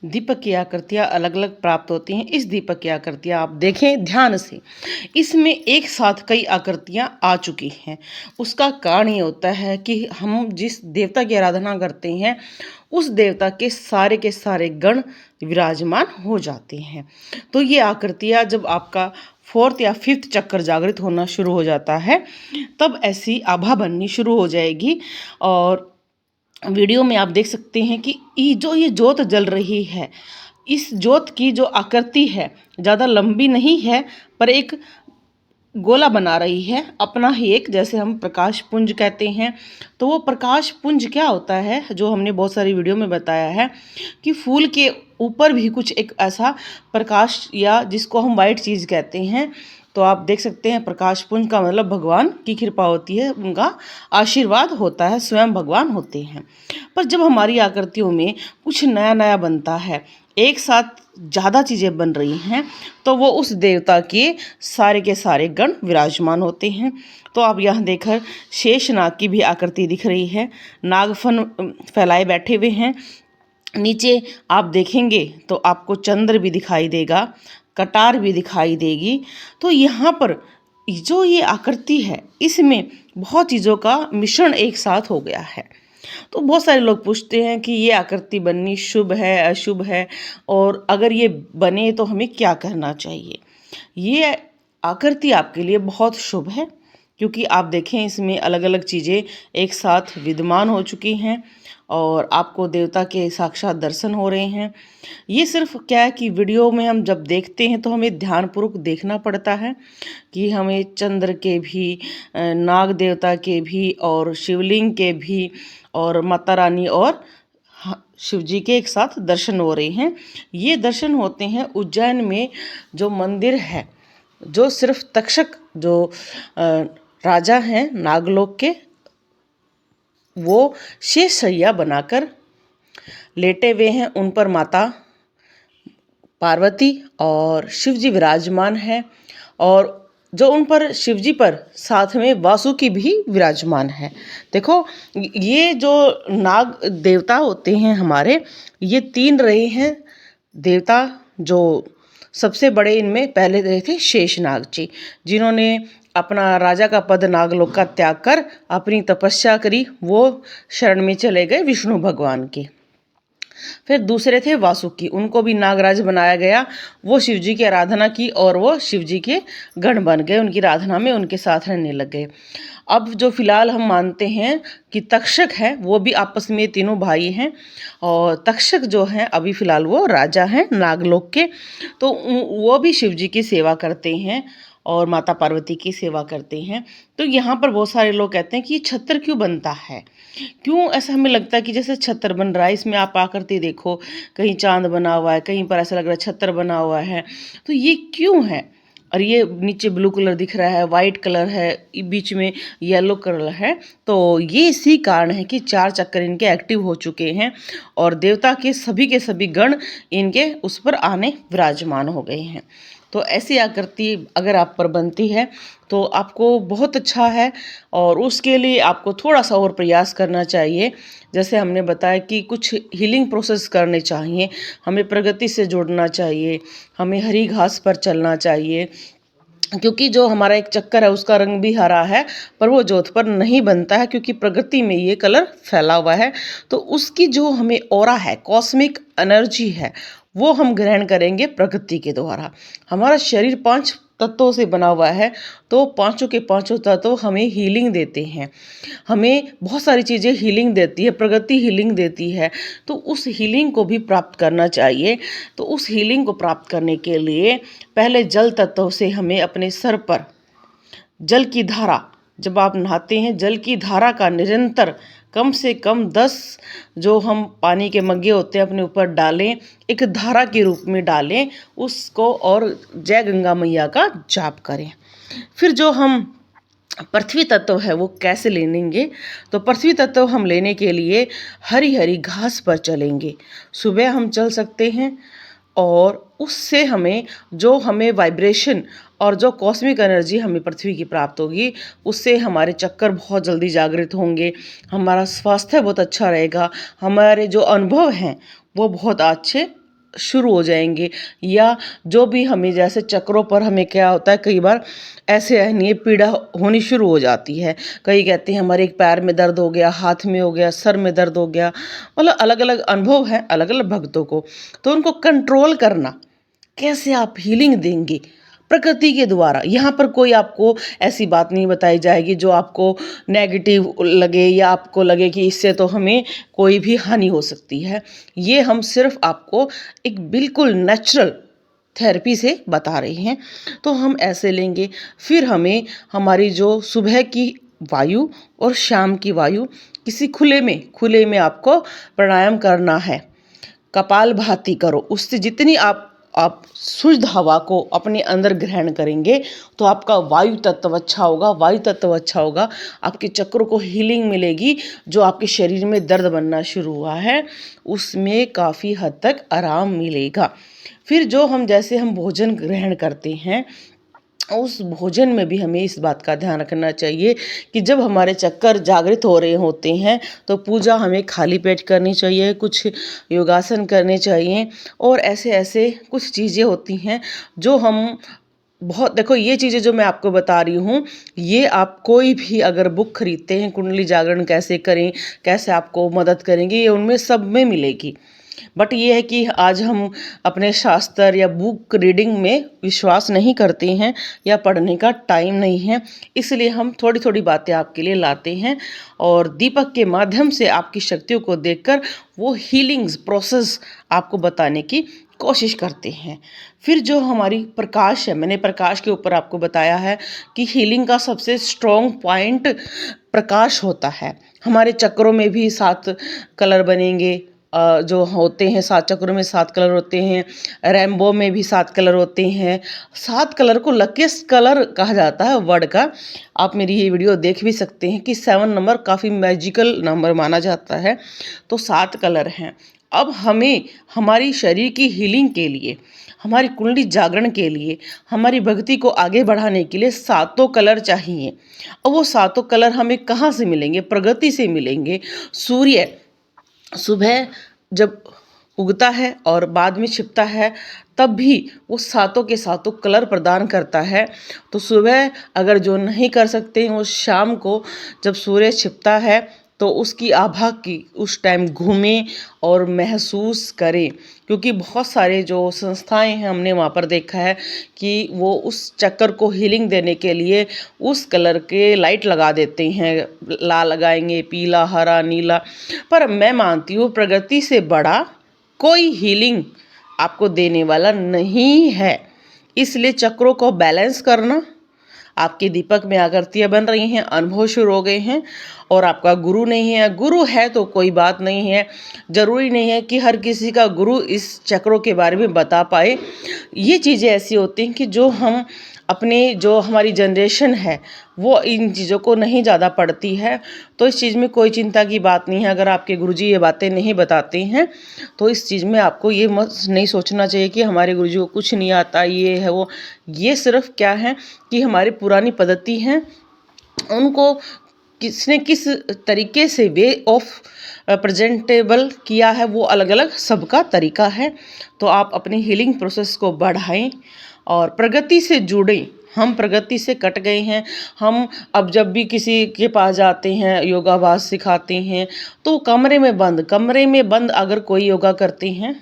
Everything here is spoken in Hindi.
दीपक की आकृतियाँ अलग अलग प्राप्त होती हैं। इस दीपक की आकृतियाँ आप देखें ध्यान से, इसमें एक साथ कई आकृतियाँ आ चुकी हैं। उसका कारण ये होता है कि हम जिस देवता की आराधना करते हैं उस देवता के सारे गण विराजमान हो जाते हैं। तो ये आकृतियाँ जब आपका 4th या 5th चक्कर जागृत होना शुरू हो जाता है तब ऐसी आभा बननी शुरू हो जाएगी। और वीडियो में आप देख सकते हैं कि ये जोत जल रही है, इस जोत की जो आकृति है ज़्यादा लंबी नहीं है पर एक गोला बना रही है अपना ही एक, जैसे हम प्रकाश पुंज कहते हैं। तो वो प्रकाश पुंज क्या होता है जो हमने बहुत सारी वीडियो में बताया है कि फूल के ऊपर भी कुछ एक ऐसा प्रकाश या जिसको हम वाइट चीज़ कहते हैं। तो आप देख सकते हैं प्रकाश पुंज का मतलब भगवान की कृपा होती है, उनका आशीर्वाद होता है, स्वयं भगवान होते हैं। पर जब हमारी आकृतियों में कुछ नया नया बनता है, एक साथ ज़्यादा चीज़ें बन रही हैं, तो वो उस देवता के सारे गण विराजमान होते हैं। तो आप यहाँ देखकर शेष नाग की भी आकृति दिख रही है, नागफन फैलाए बैठे हुए हैं। नीचे आप देखेंगे तो आपको चंद्र भी दिखाई देगा, कटार भी दिखाई देगी। तो यहाँ पर जो ये आकृति है इसमें बहुत चीज़ों का मिश्रण एक साथ हो गया है। तो बहुत सारे लोग पूछते हैं कि ये आकृति बननी शुभ है अशुभ है, और अगर ये बने तो हमें क्या करना चाहिए। ये आकृति आपके लिए बहुत शुभ है क्योंकि आप देखें इसमें अलग अलग चीज़ें एक साथ विद्यमान हो चुकी हैं और आपको देवता के साक्षात दर्शन हो रहे हैं। ये सिर्फ क्या है कि वीडियो में हम जब देखते हैं तो हमें ध्यानपूर्वक देखना पड़ता है कि हमें चंद्र के भी, नाग देवता के भी और शिवलिंग के भी और माता रानी और शिव जी के एक साथ दर्शन हो रहे हैं। ये दर्शन होते हैं उज्जैन में जो मंदिर है, जो सिर्फ तक्षक जो राजा हैं नागलोक के, वो शेष शैया बनाकर लेटे हुए हैं, उन पर माता पार्वती और शिव जी विराजमान हैं, और जो उन पर शिव जी पर साथ में वासुकी भी विराजमान है। देखो ये जो नाग देवता होते हैं हमारे, ये 3 रहे हैं देवता। जो सबसे बड़े इनमें पहले रहे थे शेषनाग जी, जिन्होंने अपना राजा का पद नागलोक का त्याग कर अपनी तपस्या करी, वो शरण में चले गए विष्णु भगवान के। फिर दूसरे थे वासुकी, उनको भी नागराज बनाया गया, वो शिव जी की आराधना की और वो शिव जी के गण बन गए, उनकी आराधना में उनके साथ रहने लग गए। अब जो फिलहाल हम मानते हैं कि तक्षक है, वो भी आपस में तीनों भाई हैं, और तक्षक जो हैं अभी फ़िलहाल वो राजा हैं नागलोक के। तो वो भी शिव जी की सेवा करते हैं और माता पार्वती की सेवा करते हैं। तो यहाँ पर बहुत सारे लोग कहते हैं कि ये छत्र क्यों बनता है, क्यों ऐसा हमें लगता है कि जैसे छत्र बन रहा है। इसमें आप आकृति देखो, कहीं चांद बना हुआ है, कहीं पर ऐसा लग रहा है छत्र बना हुआ है, तो ये क्यों है। और ये नीचे ब्लू कलर दिख रहा है, वाइट कलर है, बीच में येलो कलर है। तो ये इसी कारण है कि 4 चक्कर इनके एक्टिव हो चुके हैं और देवता के सभी गण इनके उस पर आने विराजमान हो गए हैं। तो ऐसी आकृति अगर आप पर बनती है तो आपको बहुत अच्छा है, और उसके लिए आपको थोड़ा सा और प्रयास करना चाहिए। जैसे हमने बताया कि कुछ हीलिंग प्रोसेस करने चाहिए, हमें प्रगति से जोड़ना चाहिए, हमें हरी घास पर चलना चाहिए, क्योंकि जो हमारा एक चक्कर है उसका रंग भी हरा है पर वो जोत पर नहीं बनता है क्योंकि प्रकृति में ये कलर फैला हुआ है। तो उसकी जो हमें ऑरा है, कॉस्मिक एनर्जी है, वो हम ग्रहण करेंगे प्रकृति के द्वारा। हमारा शरीर 5 तत्वों से बना हुआ है, तो पांचों के पांचों तत्व हमें हीलिंग देते हैं, हमें बहुत सारी चीज़ें हीलिंग देती है, प्रकृति हीलिंग देती है। तो उस हीलिंग को भी प्राप्त करना चाहिए। तो उस हीलिंग को प्राप्त करने के लिए पहले जल तत्व से हमें अपने सर पर जल की धारा, जब आप नहाते हैं जल की धारा का निरंतर कम से कम 10 जो हम पानी के मग्गे होते हैं अपने ऊपर डालें, एक धारा के रूप में डालें उसको, और जय गंगा मैया का जाप करें। फिर जो हम पृथ्वी तत्व है वो कैसे लेंगे, तो पृथ्वी तत्व हम लेने के लिए हरी हरी घास पर चलेंगे। सुबह हम चल सकते हैं और उससे हमें वाइब्रेशन और जो कॉस्मिक एनर्जी हमें पृथ्वी की प्राप्त होगी, उससे हमारे चक्कर बहुत जल्दी जागृत होंगे, हमारा स्वास्थ्य बहुत अच्छा रहेगा, हमारे जो अनुभव हैं वो बहुत अच्छे शुरू हो जाएंगे। या जो भी हमें जैसे चक्रों पर हमें क्या होता है, कई बार ऐसे रहनी पीड़ा होनी शुरू हो जाती है। कई कहते हैं हमारे एक पैर में दर्द हो गया, हाथ में हो गया, सर में दर्द हो गया, मतलब अलग अलग अनुभव है अलग अलग भक्तों को। तो उनको कंट्रोल करना, कैसे आप हीलिंग देंगे प्रकृति के द्वारा। यहाँ पर कोई आपको ऐसी बात नहीं बताई जाएगी जो आपको नेगेटिव लगे या आपको लगे कि इससे तो हमें कोई भी हानि हो सकती है। ये हम सिर्फ आपको एक बिल्कुल नेचुरल थेरेपी से बता रहे हैं। तो हम ऐसे लेंगे। फिर हमें हमारी जो सुबह की वायु और शाम की वायु किसी खुले में आपको प्राणायाम करना है। कपालभाति करो, उससे जितनी आप शुद्ध हवा को अपने अंदर ग्रहण करेंगे तो आपका वायु तत्व अच्छा होगा। वायु तत्व अच्छा होगा, आपके चक्रों को हीलिंग मिलेगी। जो आपके शरीर में दर्द बनना शुरू हुआ है उसमें काफ़ी हद तक आराम मिलेगा। फिर जो जैसे हम भोजन ग्रहण करते हैं, उस भोजन में भी हमें इस बात का ध्यान रखना चाहिए कि जब हमारे चक्कर जागृत हो रहे होते हैं तो पूजा हमें खाली पेट करनी चाहिए, कुछ योगासन करने चाहिए। और ऐसे ऐसे कुछ चीज़ें होती हैं जो हम बहुत, देखो ये चीज़ें जो मैं आपको बता रही हूँ, ये आप कोई भी अगर बुक खरीदते हैं कुंडली जागरण कैसे करें, कैसे आपको मदद करेंगे, ये उनमें सब में मिलेगी। बट ये है कि आज हम अपने शास्त्र या बुक रीडिंग में विश्वास नहीं करते हैं या पढ़ने का टाइम नहीं है, इसलिए हम थोड़ी थोड़ी बातें आपके लिए लाते हैं और दीपक के माध्यम से आपकी शक्तियों को देखकर वो हीलिंग्स प्रोसेस आपको बताने की कोशिश करते हैं। फिर जो हमारी प्रकाश है, मैंने प्रकाश के ऊपर आपको बताया है कि हीलिंग का सबसे स्ट्रॉन्ग पॉइंट प्रकाश होता है। हमारे चक्रों में भी 7 कलर बनेंगे, जो होते हैं 7 चक्रों में 7 कलर होते हैं। रेनबो में भी 7 कलर होते हैं। 7 कलर को लकीस्ट कलर कहा जाता है वर्ड का। आप मेरी ये वीडियो देख भी सकते हैं कि 7 नंबर काफ़ी मैजिकल नंबर माना जाता है। तो 7 कलर हैं। अब हमें हमारी शरीर की हीलिंग के लिए, हमारी कुंडली जागरण के लिए, हमारी भक्ति को आगे बढ़ाने के लिए 7 कलर चाहिए। और वो 7 कलर हमें कहाँ से मिलेंगे? प्रगति से मिलेंगे। सूर्य सुबह जब उगता है और बाद में छिपता है तब भी वो 7 के 7 कलर प्रदान करता है। तो सुबह अगर जो नहीं कर सकते हैं वो शाम को जब सूर्य छिपता है तो उसकी आभा की उस टाइम घूमें और महसूस करें। क्योंकि बहुत सारे जो संस्थाएं हैं हमने वहाँ पर देखा है कि वो उस चक्कर को हीलिंग देने के लिए उस कलर के लाइट लगा देते हैं, लाल लगाएंगे, पीला, हरा, नीला। पर मैं मानती हूँ प्रगति से बड़ा कोई हीलिंग आपको देने वाला नहीं है। इसलिए चक्रों को बैलेंस करना, आपके दीपक में आकृतियाँ बन रही हैं, अनुभव शुरू हो गए हैं। और आपका गुरु नहीं है, गुरु है तो कोई बात नहीं है, ज़रूरी नहीं है कि हर किसी का गुरु इस चक्रों के बारे में बता पाए। ये चीज़ें ऐसी होती हैं कि जो हम अपने, जो हमारी जनरेशन है वो इन चीज़ों को नहीं ज़्यादा पढ़ती है। तो इस चीज़ में कोई चिंता की बात नहीं है। अगर आपके गुरुजी ये बातें नहीं बताते हैं तो इस चीज़ में आपको ये मत नहीं सोचना चाहिए कि हमारे गुरुजी को कुछ नहीं आता, ये है वो। ये सिर्फ क्या है कि हमारी पुरानी पद्धति हैं, उनको किसने किस तरीके से वे ऑफ प्रेजेंटेबल किया है, वो अलग अलग सबका तरीका है। तो आप अपनी हीलिंग प्रोसेस को बढ़ाएं और प्रगति से जुड़ें। हम प्रगति से कट गए हैं। हम अब जब भी किसी के पास जाते हैं, योगाभ्यास सिखाते हैं, तो कमरे में बंद अगर कोई योगा करते हैं